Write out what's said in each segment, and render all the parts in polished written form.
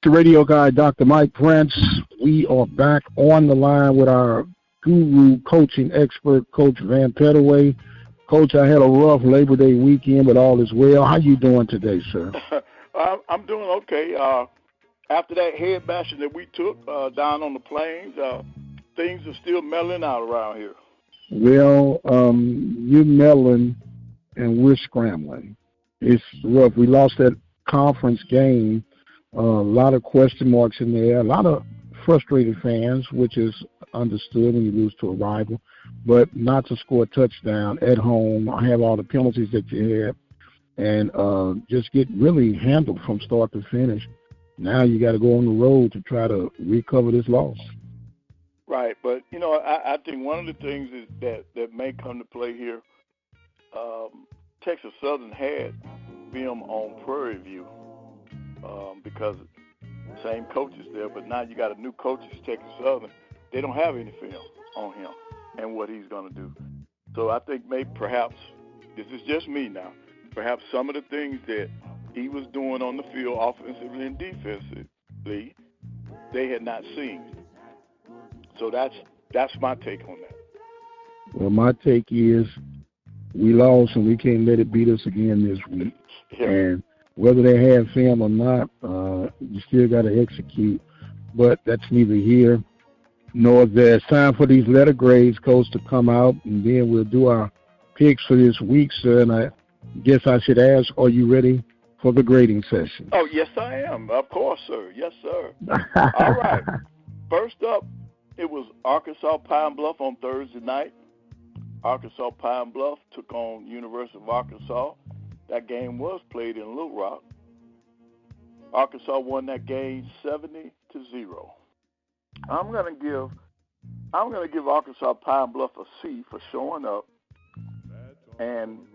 The radio guy, Dr. Mike Prince. We are back on the line with our guru coaching expert, Coach Van Pettaway. Coach, I had a rough Labor Day weekend, but all is well. How you doing today, sir? I'm doing okay. After that head bashing that we took down on the plains, things are still melting out around here. Well, you're melting and we're scrambling. It's rough. We lost that conference game. A lot of question marks in there. A lot of frustrated fans, which is understood when you lose to a rival. But not to score a touchdown at home, have all the penalties that you had, and just get really handled from start to finish. Now you got to go on the road to try to recover this loss. Right, but, you know, I think one of the things is that may come to play here, Texas Southern had film on Prairie View because same coaches there, but now you got a new coach at Texas Southern. They don't have any film on him and what he's going to do. So I think maybe perhaps, this is just me now, perhaps some of the things that he was doing on the field offensively and defensively, they had not seen. So that's my take on that. Well, my take is we lost and we can't let it beat us again this week. Yeah. And whether they have film or not, you still got to execute. But that's neither here nor there. It's time for these letter grades, Coach, to come out, and then we'll do our picks for this week, sir. And I guess I should ask, are you ready for the grading session? Oh, yes, I am. Of course, sir. Yes, sir. All right. First up, it was Arkansas Pine Bluff on Thursday night. Arkansas Pine Bluff took on University of Arkansas. That game was played in Little Rock. Arkansas won that game 70-0. I'm gonna give Arkansas Pine Bluff a C for showing up and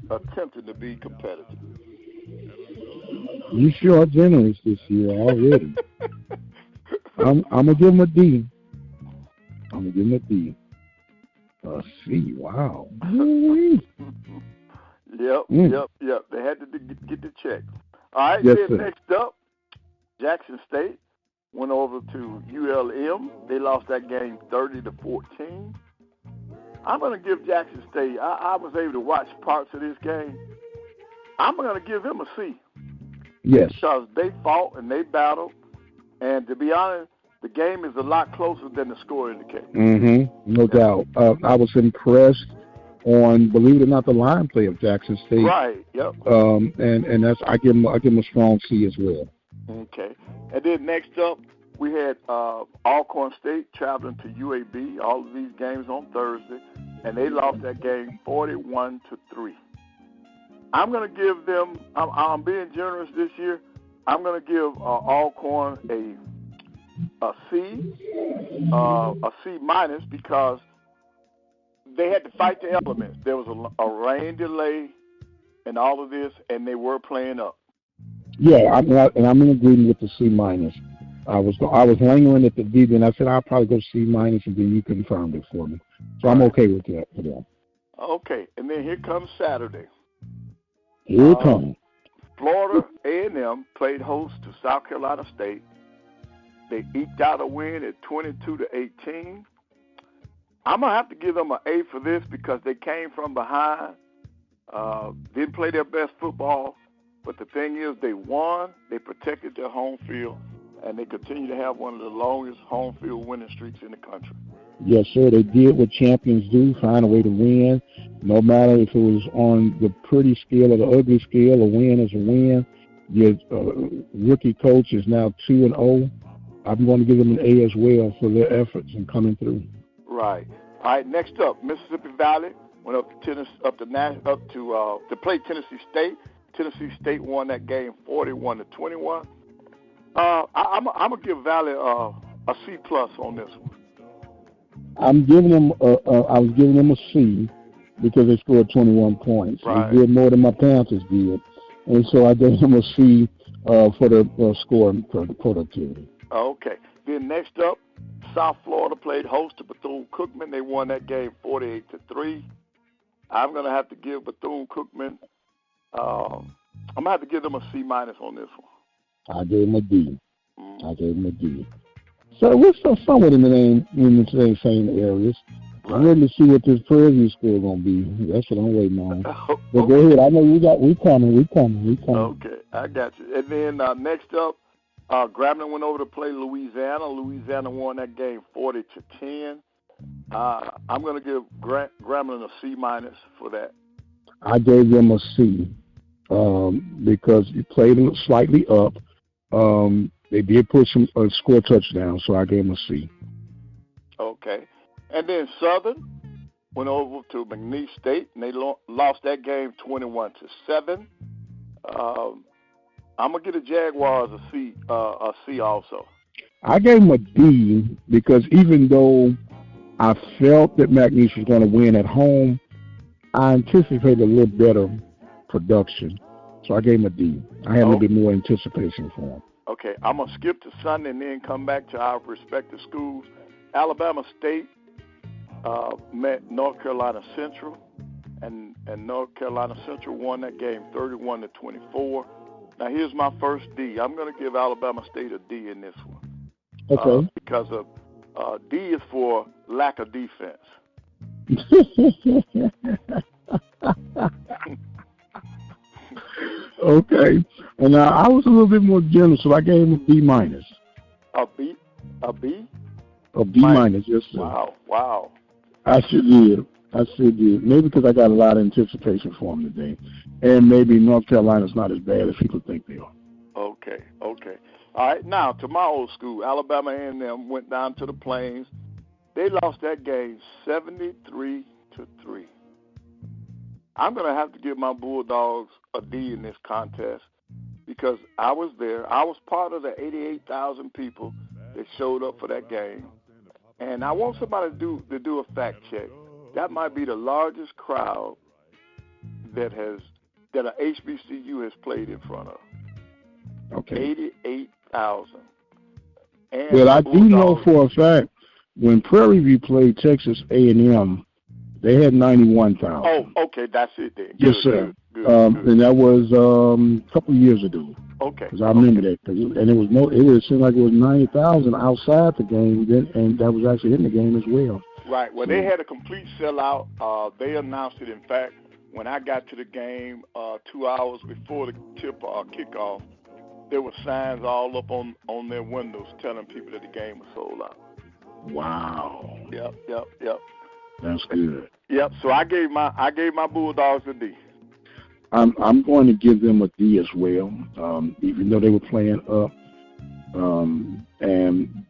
attempting to be competitive. You sure are generous this year already. I'm gonna give him a D. A C. Wow. Yep. They had to get the check. All right. Yes, then sir. Next up, Jackson State went over to ULM. They lost that game 30-14. I'm going to give Jackson State. I was able to watch parts of this game. I'm going to give them a C. Yes. Because they fought and they battled, and to be honest, the game is a lot closer than the score indicates. No doubt. I was impressed on, believe it or not, the line play of Jackson State. Right. Yep. And that's I give them a strong C as well. Okay. And then next up, we had Alcorn State traveling to UAB. All of these games on Thursday, and they lost that game 41-3. I'm going to give them. I'm being generous this year. I'm going to give Alcorn a C minus because they had to fight the elements. There was a rain delay and all of this, and they were playing up. Yeah, I'm in agreement with the C minus. I was lingering at the D, and I said I'll probably go C minus, and then you confirmed it for me. So I'm okay with that for them. Okay, and then here comes Saturday. Here it comes. Florida A&M played host to South Carolina State. They eked out a win at 22-18. I'm going to have to give them an A for this because they came from behind, didn't play their best football, but the thing is they won, they protected their home field, and they continue to have one of the longest home field winning streaks in the country. Yes, sir. They did what champions do, find a way to win. No matter if it was on the pretty scale or the ugly scale, a win is a win. Your rookie coach is now 2-0. I'm going to give them an A as well for their efforts in coming through. Right. All right. Next up, Mississippi Valley went up to play Tennessee State. Tennessee State won that game 41-21. I'm gonna give Valley a C plus on this one. I was giving them a C because they scored 21 points. Right. They did more than my Panthers did, and so I gave them a C for the scoring productivity. Okay. Then next up, South Florida played host to Bethune-Cookman. They won that game 48-3. I'm going to have to give Bethune-Cookman. I'm going to have to give them a C minus on this one. I gave them a D. I gave him a D. So we're still somewhat in the same areas. Right. I'm ready to see what this Prairie score gonna be. That's what I'm waiting on. But Okay. go ahead. I know we coming. Okay, I got you. And then next up, Grambling went over to play Louisiana. Louisiana won that game 40-10. I'm going to give Grambling a C- for that. I gave them a C because you played slightly up. They did put score touchdown, so I gave them a C. Okay. And then Southern went over to McNeese State, and they lost that game 21-7. I'm going to get the Jaguars a C also. I gave them a D because even though I felt that McNeese was going to win at home, I anticipated a little better production. So I gave him a D. I had a little bit more anticipation for him. Okay, I'm going to skip to Sunday and then come back to our respective schools. Alabama State met North Carolina Central, and North Carolina Central won that game 31-24. Now, here's my first D. I'm going to give Alabama State a D in this one. Okay. Because D is for lack of defense. Okay. And I was a little bit more generous, so I gave him a B-. A B? A B? A B-, yes, sir. Wow. I sure did. Maybe because I got a lot of anticipation for him today. And maybe North Carolina's not as bad as people think they are. Okay. All right, now to my old school, Alabama A&M went down to the Plains. They lost that game 73-3. I'm going to have to give my Bulldogs a D in this contest because I was there. I was part of the 88,000 people that showed up for that game. And I want somebody to do a fact check. That might be the largest crowd that a HBCU has played in front of. Okay. 88,000. Well, I do know for a fact when Prairie View played Texas A&M, they had 91,000. Oh, okay, that's it then. Yes, sir. Good. And that was a couple of years ago. Okay. Because I remember that. And it seemed like it was 90,000 outside the game, and that was actually in the game as well. Right. Well, they had a complete sellout. They announced it. In fact, when I got to the game 2 hours before the kickoff, there were signs all up on their windows telling people that the game was sold out. Wow. Yep. That's good. Yep. So I gave my Bulldogs a D. I'm going to give them a D as well, even though they were playing up. And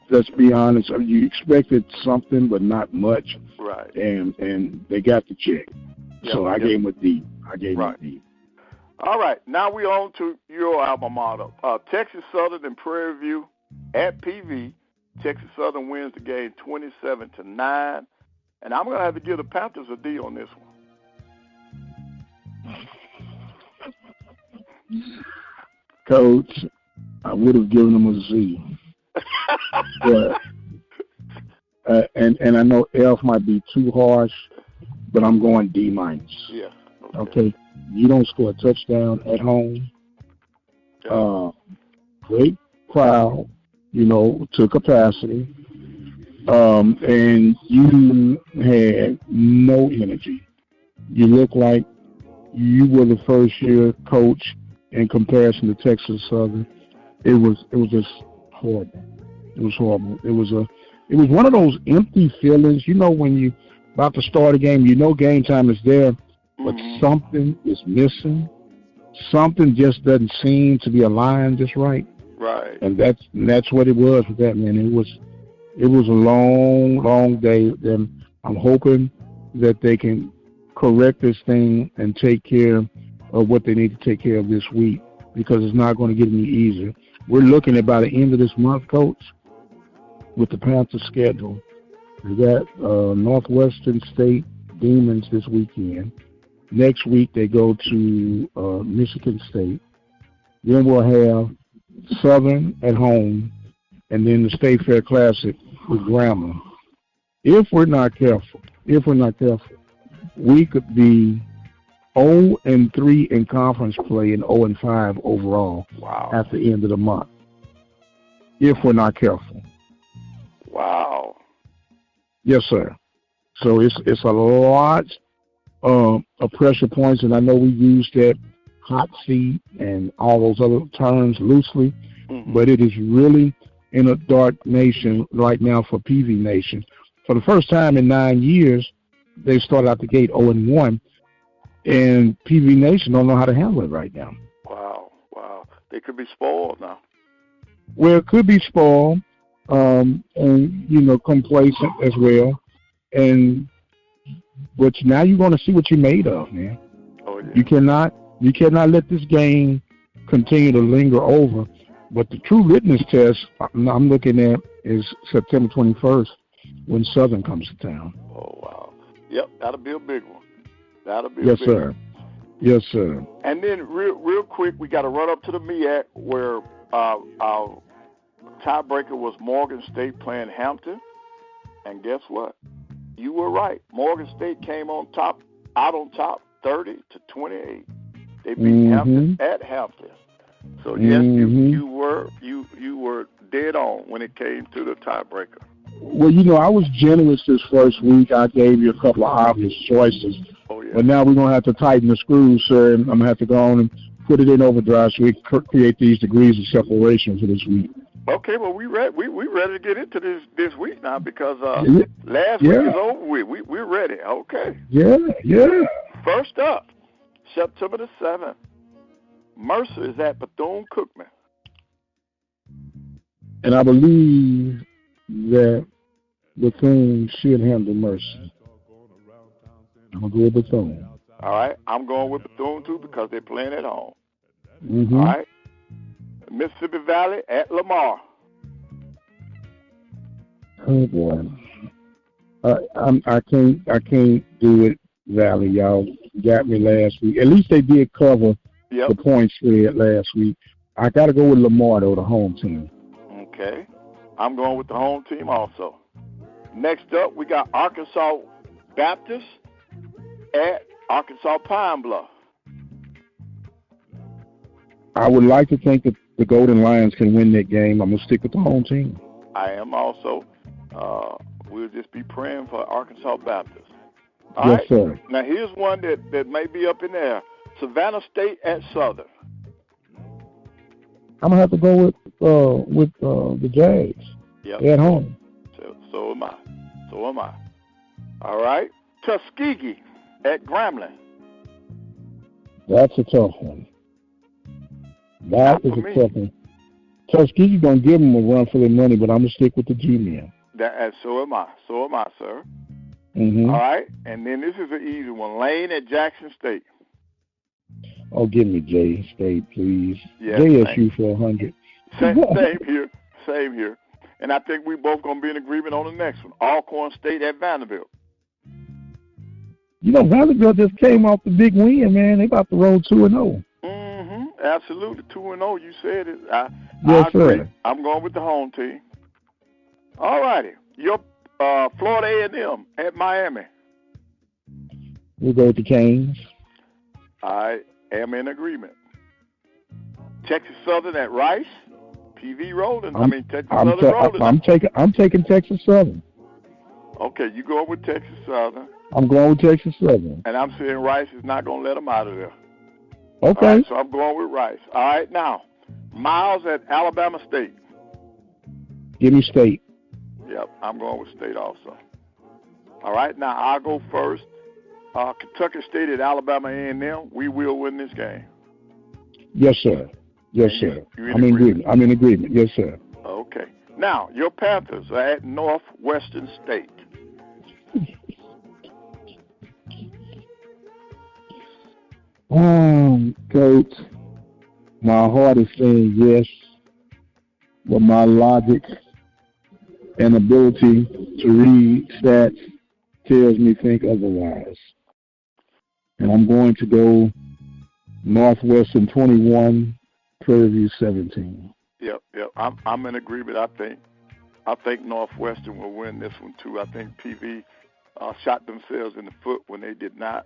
let's be honest, you expected something, but not much. Right. And they got the check. Yep, so I gave them a D. Right. A D. All right. Now we're on to your alma mater. Texas Southern and Prairie View at PV. Texas Southern wins the game 27-9. And I'm going to have to give the Panthers a D on this one. Coach, I would have given them a Z. But, and I know F might be too harsh, but I'm going D-. Yeah. Okay. You don't score a touchdown at home. Great crowd, to capacity. And you had no energy. You look like you were the first-year coach in comparison to Texas Southern. It was just horrible. It was horrible. It was one of those empty feelings. When you about to start a game, game time is there, but something is missing. Something just doesn't seem to be aligned just right. Right. And that's what it was with that, man. It was a long day, and I'm hoping that they can correct this thing and take care of what they need to take care of this week, because it's not going to get any easier. We're looking at by the end of this month, Coach, with the Panthers schedule. We got Northwestern State Demons this weekend. Next week they go to Michigan State. Then we'll have Southern at home, and then the State Fair Classic with Grambling. If we're not careful, we could be 0-3 in conference play and 0-5 overall at the end of the month. if we're not careful. Wow. Yes, sir. So it's a lot of pressure points, and I know we use that hot seat and all those other terms loosely, but it is really in a dark nation right now for PV Nation. For the first time in 9 years, they started out the gate 0-1, and PV Nation don't know how to handle it right now. Wow. They could be spoiled now. Well, it could be spoiled, and complacent as well, but now you're going to see what you're made of, man. Oh, yeah. You cannot let this game continue to linger over. But the true litmus test I'm looking at is September 21st when Southern comes to town. Oh, wow. Yep, that'll be a big one. Yes, sir. Yes, sir. And then real quick, we got to run up to the MEAC where our tiebreaker was Morgan State playing Hampton. And guess what? You were right. Morgan State came out on top, 30-28. They beat Hampton at Hampton. So yes, you were dead on when it came to the tiebreaker. Well, I was generous this first week. I gave you a couple of obvious choices. Oh, yeah. But now we're going to have to tighten the screws, sir, and I'm going to have to go on and put it in overdrive so we can create these degrees of separation for this week. Okay, well, we ready to get into this week now because last week is over with. We're ready. Okay. Yeah. First up, September the 7th, Mercer is at Bethune-Cookman. And I believe that Bethune should handle Mercer. I'm going to go with Bethune. All right. I'm going with Bethune, too, because they're playing at home. Mm-hmm. All right. Mississippi Valley at Lamar. Oh, boy. I can't do it, Valley. Y'all got me last week. At least they did cover the point spread last week. I got to go with Lamar, though, the home team. Okay. I'm going with the home team also. Next up, we got Arkansas Baptist at Arkansas Pine Bluff. I would like to think that the Golden Lions can win that game. I'm going to stick with the home team. I am also. We'll just be praying for Arkansas Baptist. All yes, right. Sir. Now, here's one that may be up in there. Savannah State at Southern. I'm going to have to go with the Jags at home. So am I. All right. Tuskegee at Grambling. That's a tough one. That is a tough one. Tuskegee's going to give them a run for their money, but I'm going to stick with the G-Men. So am I, sir. Mm-hmm. All right. And then this is an easy one. Lane at Jackson State. Oh, give me J State, please. Yeah, JSU for 100. Same here. And I think we both going to be in agreement on the next one. Alcorn State at Vanderbilt. Vanderbilt just came off the big win, man. They about to roll 2-0. Mm-hmm. Absolutely. 2-0. You said it. I agree. Sir. I'm going with the home team. All righty. Your Florida A&M at Miami. We'll go with the Canes. I am in agreement. Texas Southern at Rice. PV rolling. Texas Southern rolling. I'm taking Texas Southern. Okay, you going with Texas Southern. I'm going with Texas Southern. And I'm saying Rice is not going to let them out of there. Okay. All right, so I'm going with Rice. All right, now, Miles at Alabama State. Give me State. Yep, I'm going with State also. All right, now I'll go first. Kentucky State at Alabama A&M. We will win this game. Yes, sir. Yes, sir. I'm in agreement. Yes, sir. Okay. Now, your Panthers are at Northwestern State. Coach, my heart is saying yes, but my logic and ability to read stats tells me think otherwise. And I'm going to go Northwestern 21, Prairie View 17. Yep. I'm in agreement. I think Northwestern will win this one too. I think PV shot themselves in the foot when they did not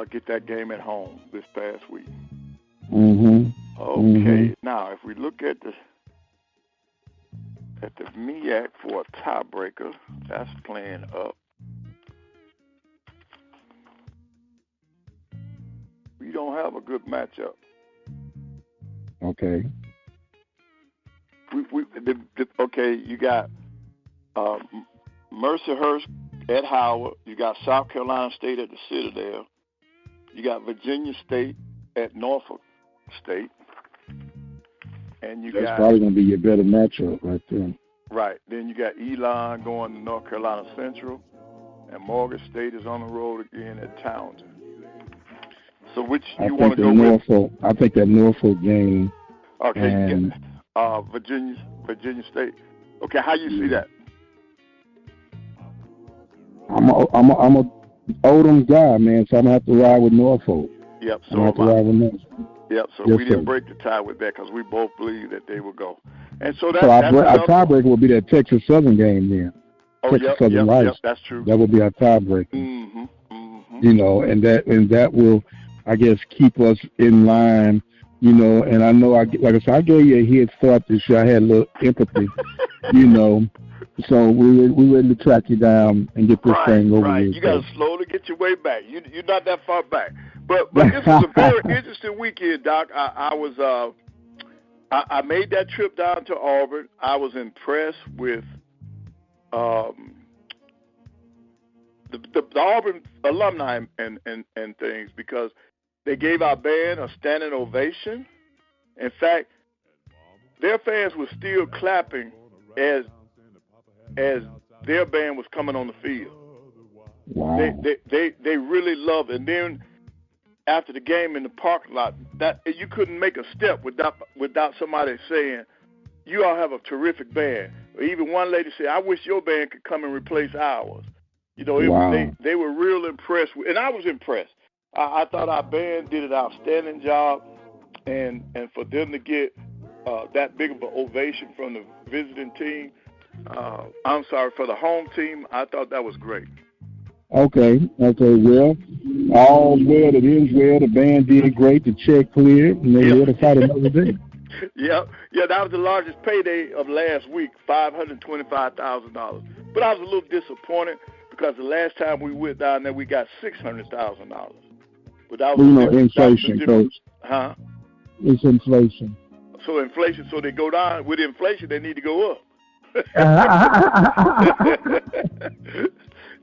get that game at home this past week. Mm-hmm. Okay. Now, if we look at at the MEAC for a tiebreaker. That's playing up. We don't have a good matchup. Okay. Okay, you got Mercyhurst at Howard. You got South Carolina State at the Citadel. You got Virginia State at Norfolk State. And that's probably going to be your better matchup right there. Right. Then you got Elon going to North Carolina Central. And Morgan State is on the road again at Townsend. So which you want to go with? I think that Norfolk game. Okay, and Virginia State. Okay, how you see that? I'm a Odom guy, man, so I'm gonna have to ride with Norfolk. Yep. So I'm gonna have to ride with Norfolk. Yep. So yes, we didn't break the tie with that because we both believe that they will go. And so our tiebreaker will be that Texas Southern game then. Texas Southern Rice. Yep, that's true. That will be our tiebreaker. Mm-hmm. Mm-hmm. You know, and that will, I guess, keep us in line. You know, and I know, like I said, I gave you a head start this year. I had a little empathy, you know. So we're ready to track you down and get this thing over with. Right, you got to slowly get your way back. You're not that far back. But this was a very interesting weekend, Doc. I made that trip down to Auburn. I was impressed with the Auburn alumni and things because they gave our band a standing ovation. In fact, their fans were still clapping as their band was coming on the field. Wow. They really loved it. And then after the game in the parking lot, that you couldn't make a step without somebody saying, "You all have a terrific band." Or even one lady said, "I wish your band could come and replace ours." You know, they were real impressed with, and I was impressed. I thought our band did an outstanding job, and for them to get that big of an ovation from the visiting team, for the home team, I thought that was great. Okay, well, all well that ends well. The band did great. The check cleared, and they're here to fight another day. Yeah, that was the largest payday of last week, $525,000. But I was a little disappointed because the last time we went down there, we got $600,000. But that was inflation, Coach. Huh? It's inflation. So inflation. So they go down with inflation. They need to go up.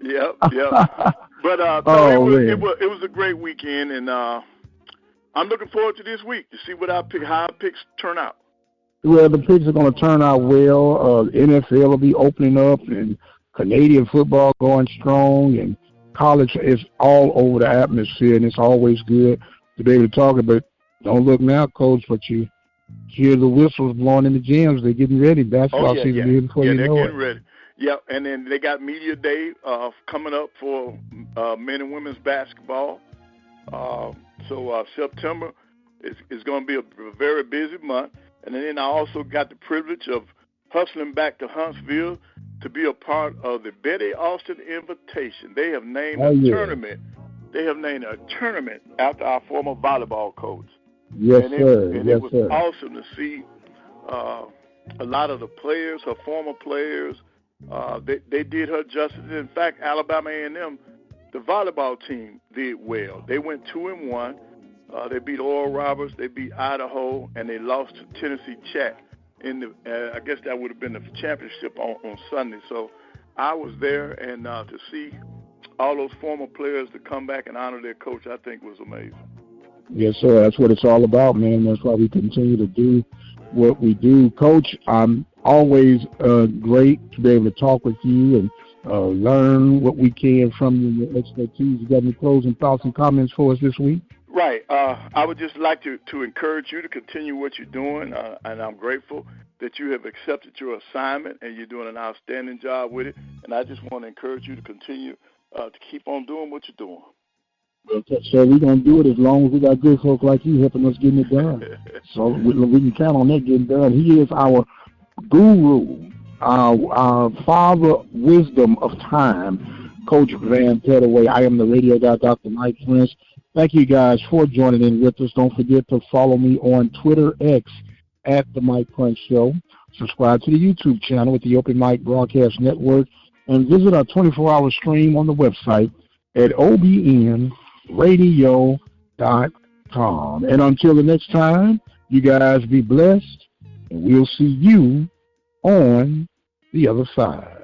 Yep. But it was a great weekend, and I'm looking forward to this week to see how our picks turn out. Well, the picks are going to turn out well. NFL will be opening up, and Canadian football going strong, and college is all over the atmosphere, and it's always good to be able to talk about. Don't look now, Coach, but you hear the whistles blowing in the gyms. They're getting ready. Basketball season here before you know it. Yeah, they're getting ready. Yeah, and then they got Media Day coming up for men and women's basketball. So September is going to be a very busy month. And then I also got the privilege of hustling back to Huntsville to be a part of the Betty Austin Invitation. They have named tournament. They have named a tournament after our former volleyball coach. Yes, sir. It was awesome to see a lot of the players, her former players. They did her justice. In fact, Alabama A&M, the volleyball team did well. They went 2-1. They beat Oral Roberts, they beat Idaho, and they lost to Tennessee Chat in the. I guess that would have been the championship on Sunday. So I was there, and to see all those former players to come back and honor their coach, I think was amazing. Yes, sir. That's what it's all about, man. That's why we continue to do what we do. Coach, I'm always great to be able to talk with you and learn what we can from you and your expertise. You got any closing thoughts and comments for us this week? Right. I would just like to encourage you to continue what you're doing, and I'm grateful that you have accepted your assignment and you're doing an outstanding job with it. And I just want to encourage you to continue to keep on doing what you're doing. Okay, so we're going to do it as long as we got good folk like you helping us getting it done. So we can count on that getting done. He is our guru, our father wisdom of time, Coach Van Pettaway. I am the radio guy, Dr. Mike Prince. Thank you guys for joining in with us. Don't forget to follow me on Twitter X at The Mike Prince Show. subscribe to the YouTube channel with the Open Mic Broadcast Network, and visit our 24-hour stream on the website at obnradio.com. And until the next time, you guys be blessed, and we'll see you on the other side.